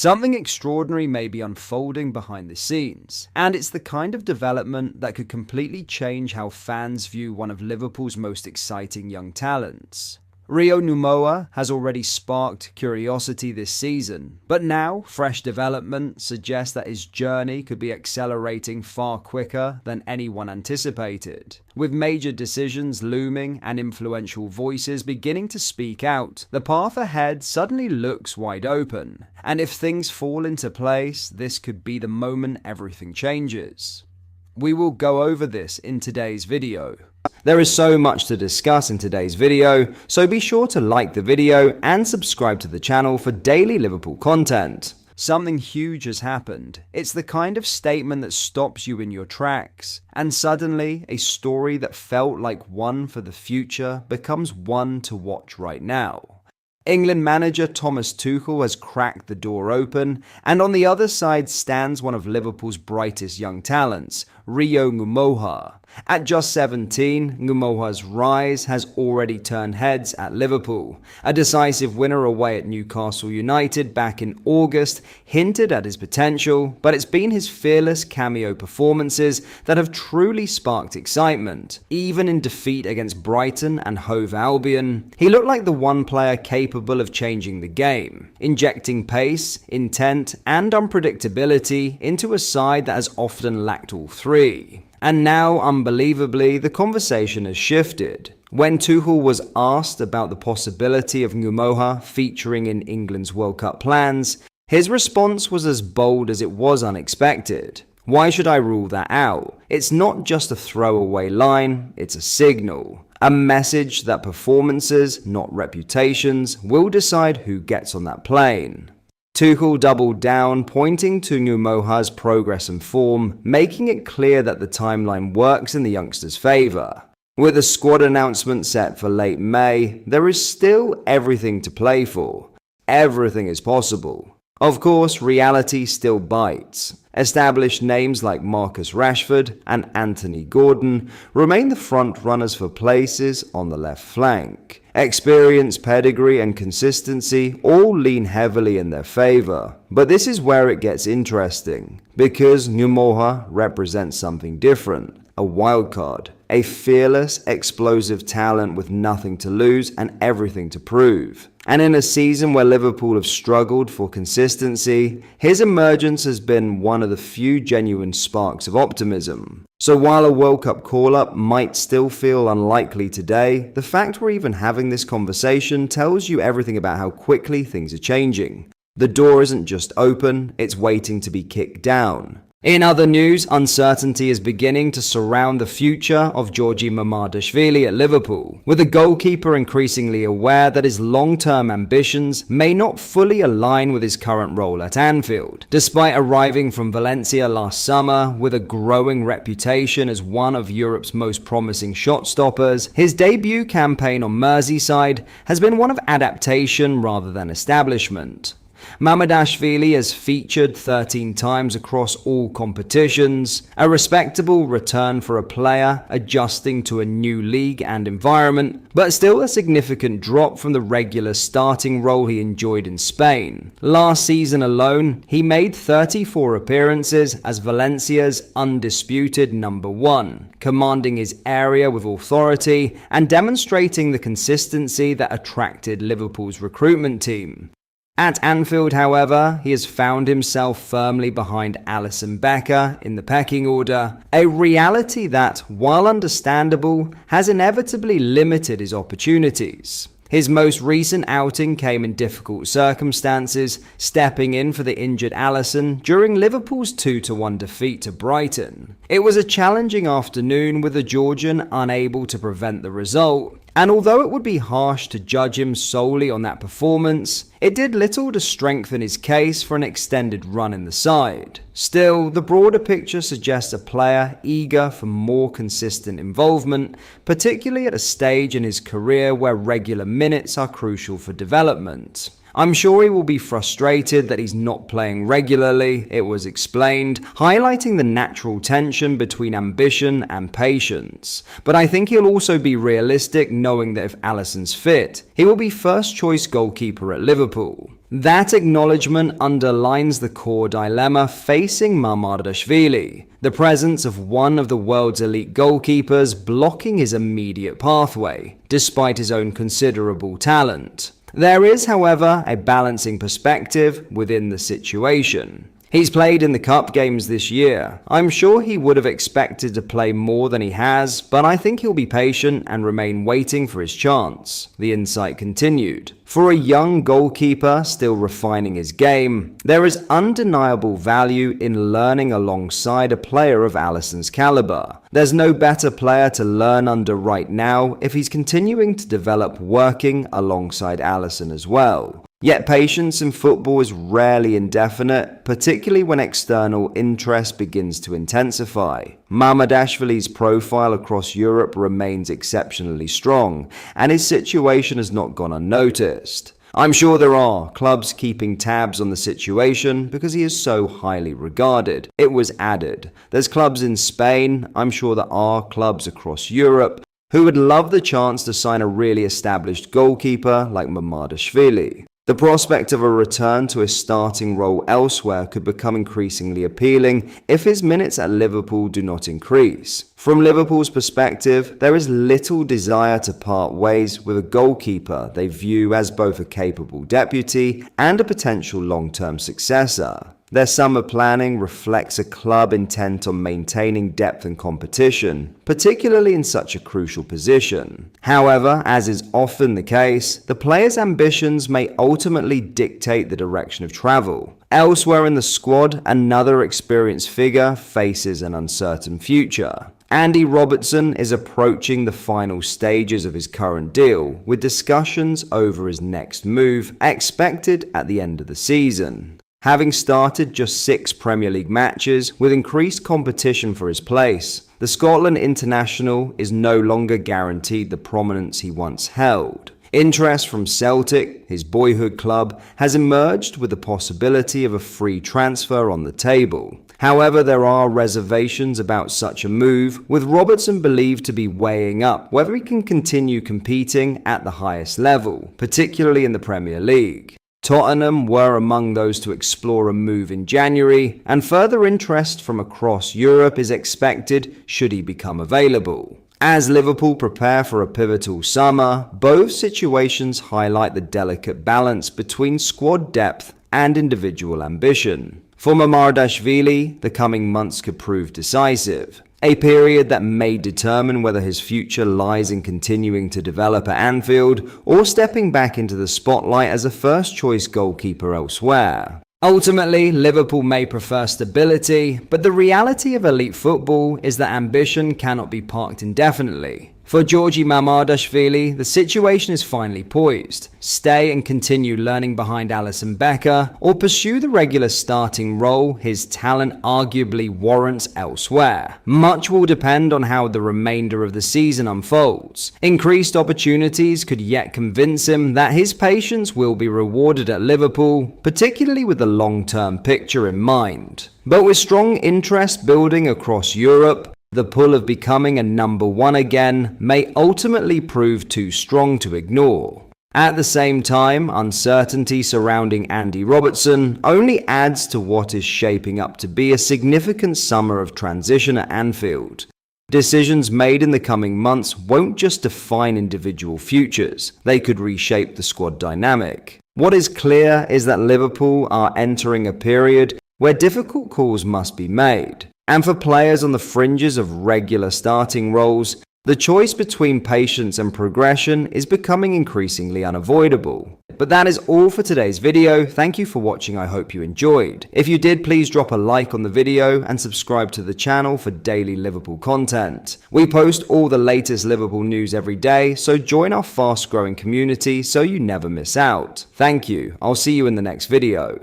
Something extraordinary may be unfolding behind the scenes, and it's the kind of development that could completely change how fans view one of Liverpool's most exciting young talents. Rio Ngumoha has already sparked curiosity this season, but now fresh development suggests that his journey could be accelerating far quicker than anyone anticipated. With major decisions looming and influential voices beginning to speak out, the path ahead suddenly looks wide open. And if things fall into place, this could be the moment everything changes. We will go over this in today's video. There is so much to discuss in today's video, so be sure to like the video and subscribe to the channel for daily Liverpool content. Something huge has happened. It's the kind of statement that stops you in your tracks, and suddenly a story that felt like one for the future becomes one to watch right now. England manager Thomas Tuchel has cracked the door open, and on the other side stands one of Liverpool's brightest young talents, Rio Ngumoha. At just 17, Ngumoha's rise has already turned heads at Liverpool. A decisive winner away at Newcastle United back in August hinted at his potential, but it's been his fearless cameo performances that have truly sparked excitement. Even in defeat against Brighton and Hove Albion, he looked like the one player capable of changing the game, injecting pace, intent, and unpredictability into a side that has often lacked all three. And now, unbelievably, the conversation has shifted. When Tuchel was asked about the possibility of Ngumoha featuring in England's World Cup plans, his response was as bold as it was unexpected. Why should I rule that out? It's not just a throwaway line, it's a signal. A message that performances, not reputations, will decide who gets on that plane. Tuchel doubled down, pointing to Ngumoha's progress and form, making it clear that the timeline works in the youngster's favour. With the squad announcement set for late May, there is still everything to play for. Everything is possible. Of course, reality still bites. Established names like Marcus Rashford and Anthony Gordon remain the front runners for places on the left flank. Experience, pedigree, and consistency all lean heavily in their favour. But this is where it gets interesting, because Ngumoha represents something different. A wildcard, a fearless, explosive talent with nothing to lose and everything to prove. And in a season where Liverpool have struggled for consistency, his emergence has been one of the few genuine sparks of optimism. So while a World Cup call-up might still feel unlikely today, the fact we're even having this conversation tells you everything about how quickly things are changing. The door isn't just open, it's waiting to be kicked down. In other news, uncertainty is beginning to surround the future of Jurgen Mamardashvili at Liverpool, with the goalkeeper increasingly aware that his long-term ambitions may not fully align with his current role at Anfield. Despite arriving from Valencia last summer with a growing reputation as one of Europe's most promising shot stoppers, his debut campaign on Merseyside has been one of adaptation rather than establishment. Mamardashvili has featured 13 times across all competitions, a respectable return for a player adjusting to a new league and environment, but still a significant drop from the regular starting role he enjoyed in Spain. Last season alone, he made 34 appearances as Valencia's undisputed number one, commanding his area with authority and demonstrating the consistency that attracted Liverpool's recruitment team. At Anfield, however, he has found himself firmly behind Alisson Becker in the pecking order, a reality that, while understandable, has inevitably limited his opportunities. His most recent outing came in difficult circumstances, stepping in for the injured Alisson during Liverpool's 2-1 defeat to Brighton. It was a challenging afternoon with the Jurgen unable to prevent the result, and although it would be harsh to judge him solely on that performance, it did little to strengthen his case for an extended run in the side. Still, the broader picture suggests a player eager for more consistent involvement, particularly at a stage in his career where regular minutes are crucial for development. I'm sure he will be frustrated that he's not playing regularly, it was explained, highlighting the natural tension between ambition and patience. But I think he'll also be realistic, knowing that if Alisson's fit, he will be first choice goalkeeper at Liverpool. That acknowledgement underlines the core dilemma facing Mamardashvili, the presence of one of the world's elite goalkeepers blocking his immediate pathway, despite his own considerable talent. There is, however, a balancing perspective within the situation. He's played in the cup games this year. I'm sure he would have expected to play more than he has, but I think he'll be patient and remain waiting for his chance, the insight continued. For a young goalkeeper still refining his game, there is undeniable value in learning alongside a player of Alisson's caliber. There's no better player to learn under right now if he's continuing to develop working alongside Alisson as well. Yet patience in football is rarely indefinite, particularly when external interest begins to intensify. Mamardashvili's profile across Europe remains exceptionally strong, and his situation has not gone unnoticed. I'm sure there are clubs keeping tabs on the situation because he is so highly regarded. It was added. There's clubs in Spain, I'm sure there are clubs across Europe, who would love the chance to sign a really established goalkeeper like Mamardashvili. The prospect of a return to a starting role elsewhere could become increasingly appealing if his minutes at Liverpool do not increase. From Liverpool's perspective, there is little desire to part ways with a goalkeeper they view as both a capable deputy and a potential long-term successor. Their summer planning reflects a club intent on maintaining depth and competition, particularly in such a crucial position. However, as is often the case, the player's ambitions may ultimately dictate the direction of travel. Elsewhere in the squad, another experienced figure faces an uncertain future. Andy Robertson is approaching the final stages of his current deal, with discussions over his next move expected at the end of the season. Having started just 6 Premier League matches with increased competition for his place, the Scotland international is no longer guaranteed the prominence he once held. Interest from Celtic, his boyhood club, has emerged with the possibility of a free transfer on the table. However, there are reservations about such a move, with Robertson believed to be weighing up whether he can continue competing at the highest level, particularly in the Premier League. Tottenham were among those to explore a move in January, and further interest from across Europe is expected should he become available. As Liverpool prepare for a pivotal summer, both situations highlight the delicate balance between squad depth and individual ambition. For Mamardashvili, the coming months could prove decisive. A period that may determine whether his future lies in continuing to develop at Anfield or stepping back into the spotlight as a first-choice goalkeeper elsewhere. Ultimately, Liverpool may prefer stability, but the reality of elite football is that ambition cannot be parked indefinitely. For Georgi Mamardashvili, the situation is finally poised. Stay and continue learning behind Alisson Becker, or pursue the regular starting role his talent arguably warrants elsewhere. Much will depend on how the remainder of the season unfolds. Increased opportunities could yet convince him that his patience will be rewarded at Liverpool, particularly with the long-term picture in mind. But with strong interest building across Europe, the pull of becoming a number 1 again may ultimately prove too strong to ignore. At the same time, uncertainty surrounding Andy Robertson only adds to what is shaping up to be a significant summer of transition at Anfield. Decisions made in the coming months won't just define individual futures, they could reshape the squad dynamic. What is clear is that Liverpool are entering a period where difficult calls must be made. And for players on the fringes of regular starting roles, the choice between patience and progression is becoming increasingly unavoidable. But that is all for today's video. Thank you for watching. I hope you enjoyed. If you did, please drop a like on the video and subscribe to the channel for daily Liverpool content. We post all the latest Liverpool news every day, so join our fast-growing community so you never miss out. Thank you. I'll see you in the next video.